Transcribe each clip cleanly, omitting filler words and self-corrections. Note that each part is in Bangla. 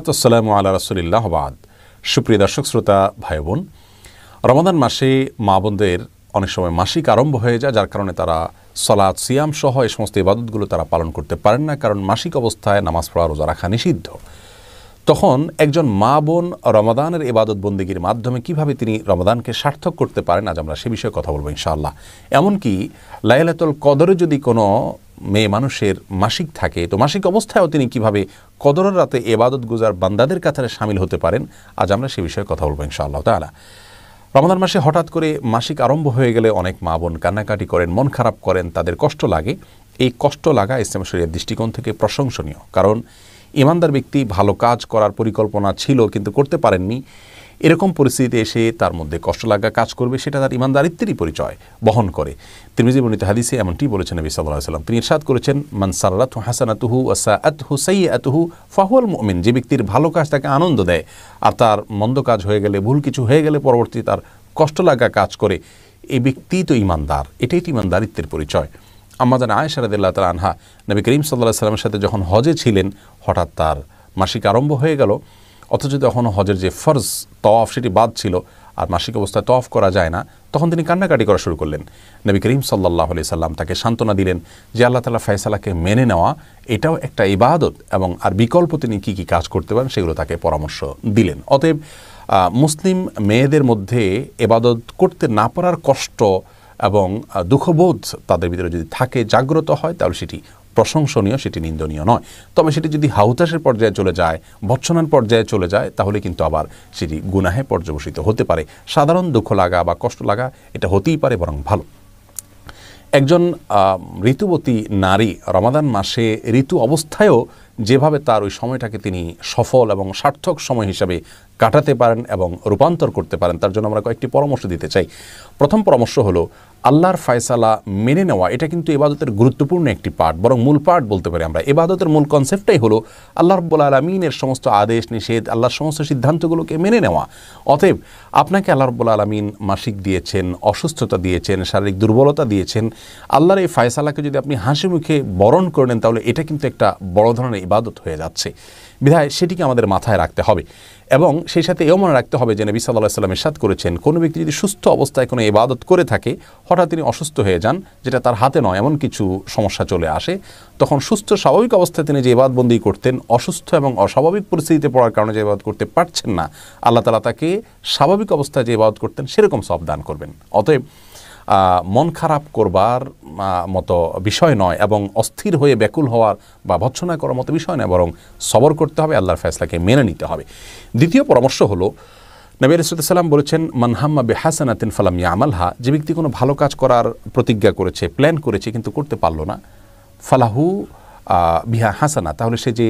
আসসালামু আলা রাসূলিল্লাহ বাদ। সুপ্রিয় দর্শক শ্রোতা ভাই বোন, রমাদান মাসে মা বোনদের অনেক সময় মাসিক আরম্ভ হয়ে যায়, যার কারণে তারা সালাত সিয়াম সহ এই সমস্ত ইবাদতগুলো তারা পালন করতে পারেন না, কারণ মাসিক অবস্থায় নামাজ পড়া রোজা রাখা নিষিদ্ধ। তখন একজন মা বোন রমাদানের ইবাদত বন্দেগীর মাধ্যমে কিভাবে তিনি রমাদানকে সার্থক করতে পারেন, আজ আমরা সে বিষয়ে কথা বলবো ইনশাআল্লাহ। এমনকি লাইলাতুল কদরে যদি কোনো মেয়ে মানুষের মাসিক থাকে, তো মাসিক অবস্থায়ও তিনি কিভাবে কদরের রাতে ইবাদত গুজার বান্দাদের কাতারে শামিল হতে পারেন, আজ আমরা সে বিষয়ে কথা বলবো ইনশাআল্লাহ তাআলা। রমাদান মাসে হঠাৎ করে মাসিক আরম্ভ হয়ে গেলে অনেক মা বোন কান্নাকাটি করেন, মন খারাপ করেন, তাদের কষ্ট লাগে। এই কষ্ট লাগা ইসলাম শরীয়তের দৃষ্টিকোণ থেকে প্রশংসনীয়, কারণ ইমানদার ব্যক্তি ভালো কাজ করার পরিকল্পনা ছিল কিন্তু করতে পারেননি, এরকম পরিস্থিতিতে এসে তার মধ্যে কষ্ট লাগা কাজ করবে, সেটা তার ইমানদারিত্বেরই পরিচয় বহন করে। তিরমিজি বর্ণিত হাদিসে এমনটি বলেছেন নবী সাল্লাল্লাহু আলাইহি ওয়াসাল্লাম। তিনি ইরশাদ করেছেন, মান সাররাতহু হাসানাতুহু ওয়া সাআতহু সাইয়্যাতুহু ফাহুয়াল মুমিন। যে ব্যক্তির ভালো কাজ তাকে আনন্দ দেয় আর তার মন্দ কাজ হয়ে গেলে, ভুল কিছু হয়ে গেলে পরবর্তীতে তার কষ্ট লাগা কাজ করে, এই ব্যক্তি তো ইমানদার। এটাই তো ইমানদারিত্বের পরিচয়। আম্মাজান আয়েশা রাদিয়াল্লাহু তাআলা আনহা নবী করিম সাল্লাল্লাহু আলাইহি ওয়াসাল্লামের সাথে যখন হজে ছিলেন, হঠাৎ তার মাসিক আরম্ভ হয়ে গেল, অথচ তখন হজের যে ফরজ তওয়াফ সেটি বাদ ছিল আর মাসিক অবস্থায় তওয়াফ করা যায় না, তখন তিনি কান্নাকাটি করা শুরু করলেন। নবী করিম সাল্লাল্লাহু আলাইহি সাল্লাম তাকে সান্ত্বনা দিলেন যে আল্লাহ তাআলা ফয়সালাকে মেনে নেওয়া এটাও একটা ইবাদত, এবং আর বিকল্প তিনি কী কী কাজ করতে পারেন সেগুলো তাকে পরামর্শ দিলেন। অতএব মুসলিম মেয়েদের মধ্যে ইবাদত করতে না পারার কষ্ট এবং দুঃখবোধ তাদের ভিতরে যদি থাকে, জাগ্রত হয়, তাহলে সেটি প্রশংসনীয়, সেটি নিন্দনীয় নয়। তবে সেটি যদি হাউতাসের পর্যায়ে চলে যায়, ভৎসনার পর্যায়ে চলে যায়, তাহলে কিন্তু আবার সেটি গুনাহে পর্যবসিত হতে পারে। সাধারণ দুঃখ লাগা বা কষ্ট লাগা এটা হতেই পারে, বরং ভালো। একজন ঋতুবতী নারী রমাদান মাসে ঋতু অবস্থায়ও যেভাবে তার ওই সময়টাকে তিনি সফল এবং সার্থক সময় হিসাবে কাটাতে পারেন এবং রূপান্তর করতে পারেন, তার জন্য আমরা কয়েকটি পরামর্শ দিতে চাই। প্রথম পরামর্শ হলো, আল্লাহর ফয়সালা মেনে নেওয়া। এটা কিন্তু ইবাদতের গুরুত্বপূর্ণ একটি পার্ট, বরং মূল পার্ট বলতে পারি আমরা। ইবাদতের মূল কনসেপ্টটাই হলো আল্লাহ রাব্বুল আলামিনের সমস্ত আদেশ নিষেধ, আল্লাহর সমস্ত সিদ্ধান্তগুলোকে মেনে নেওয়া। অতএব আপনাকে আল্লাহ রাব্বুল আলামিন মাসিক দিয়েছেন, অসুস্থতা দিয়েছেন, শারীরিক দুর্বলতা দিয়েছেন, আল্লাহর এই ফয়সালাকে যদি আপনি হাসি মুখে বরণ করে নেন, তাহলে এটা কিন্তু একটা বড় ধরনের ইবাদত হয়ে যাচ্ছে। বিধায় সেটিকে আমাদের মাথায় রাখতে হবে, এবং সেই সাথে এও মনে রাখতে হবে যে নবী সাল্লাল্লাহু আলাইহি ওয়াসাল্লাম ইরশাদ করেছেন, কোনো ব্যক্তি যদি সুস্থ অবস্থায় কোনো ইবাদত করে থাকে, হঠাৎ তিনি অসুস্থ হয়ে যান, যেটা তার হাতে নয়, এমন কিছু সমস্যা চলে আসে, তখন সুস্থ স্বাভাবিক অবস্থায় তিনি যে ইবাদতবন্দি করতেন, অসুস্থ এবং অস্বাভাবিক পরিস্থিতিতে পড়ার কারণে যে ইবাদত করতে পারছেন না, আল্লাহ তাআলা তাকে স্বাভাবিক অবস্থায় যে ইবাদত করতেন সেরকম সওয়াব দান করবেন। অতএব মন খারাপ করবার মতো বিষয় নয়, এবং অস্থির হয়ে ব্যাকুল হওয়ার বা ভৎসনা করার মতো বিষয় নয়, বরং সবর করতে হবে, আল্লাহর ফয়সালাকে মেনে নিতে হবে। দ্বিতীয় পরামর্শ হলো, নবী আলাইহিস সালাম বলেছেন, মান হাম্মা বিহাসানাতিন ফালাম ইয়ামালহা। যে ব্যক্তি কোনো ভালো কাজ করার প্রতিজ্ঞা করেছে, প্ল্যান করেছে, কিন্তু করতে পারলো না, ফালাহু বিহা হাসানা, তাহলে সে যে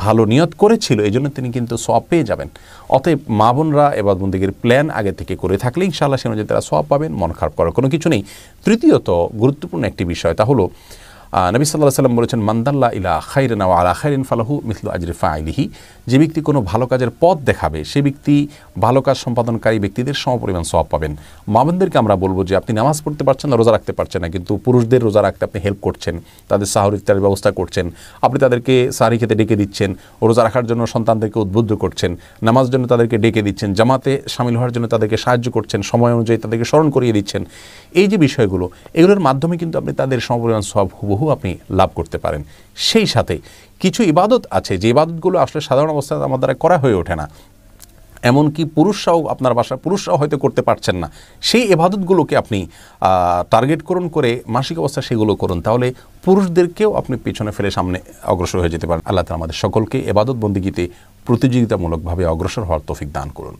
ভালো নিয়ত করেছিল এই জন্য তিনি কিন্তু সওয়াব পেয়ে যাবেন। অতএব মা বোনরা ইবাদত বন্দেগীর প্ল্যান আগে থেকে করে থাকলে ইনশাআল্লাহ সে অনুযায়ী তারা সওয়াব পাবেন, মন খারাপ করার কোনো কিছু নেই। তৃতীয়ত গুরুত্বপূর্ণ একটি বিষয়, তা হলো নবী সাল্লাল্লাহু আলাইহি ওয়াসাল্লাম বলেছেন, মানদাল্লা ইলা খাইরিন ওয়া আলা খাইরিন ফালাহু মিসলু আজরি ফাইলিহি। যে ব্যক্তি কোনো ভালো কাজের পথ দেখাবে, সে ব্যক্তি ভালো কাজ সম্পাদনকারী ব্যক্তিদের সমপরিমাণ সওয়াব পাবেন। মা বোনদেরকে আমরা বলবো যে আপনি নামাজ পড়তে পারছেন না, রোজা রাখতে পারছেন না, কিন্তু পুরুষদের রোজা রাখতে আপনি হেল্প করছেন, তাদের সাহর ইফতারের ব্যবস্থা করছেন, আপনি তাদেরকে সাহরি খেতে ডেকে দিচ্ছেন, রোজা রাখার জন্য সন্তানদেরকে উদ্বুদ্ধ করছেন, নামাজের জন্য তাদেরকে ডেকে দিচ্ছেন, জামাতে শামিল হওয়ার জন্য তাদেরকে সাহায্য করছেন, সময় অনুযায়ী তাদেরকে স্মরণ করিয়ে দিচ্ছেন। এই যে বিষয়গুলো, এগুলোর মাধ্যমে কিন্তু আপনি তাদের সমপরিমাণ সওয়াব হুবহু আপনি লাভ করতে পারেন। সেই সাথে কিছু ইবাদত আছে যে ইবাদতগুলো আসলে সাধারণ অবস্থায় আমার দ্বারা করা হয়ে ওঠে না, এমনকি পুরুষরাও, আপনার বাসার পুরুষরাও হয়তো করতে পারছেন না, সেই ইবাদতগুলোকে আপনি টার্গেট করুন করে মাসিক অবস্থা সেগুলো করুন, তাহলে পুরুষদেরকেও আপনি পেছনে ফেলে সামনে অগ্রসর হয়ে যেতে পারেন। আল্লাহ তাআলা আমাদের সকলকে ইবাদত বন্দেগীতে প্রতিযোগিতামূলকভাবে অগ্রসর হওয়ার তৌফিক দান করুন।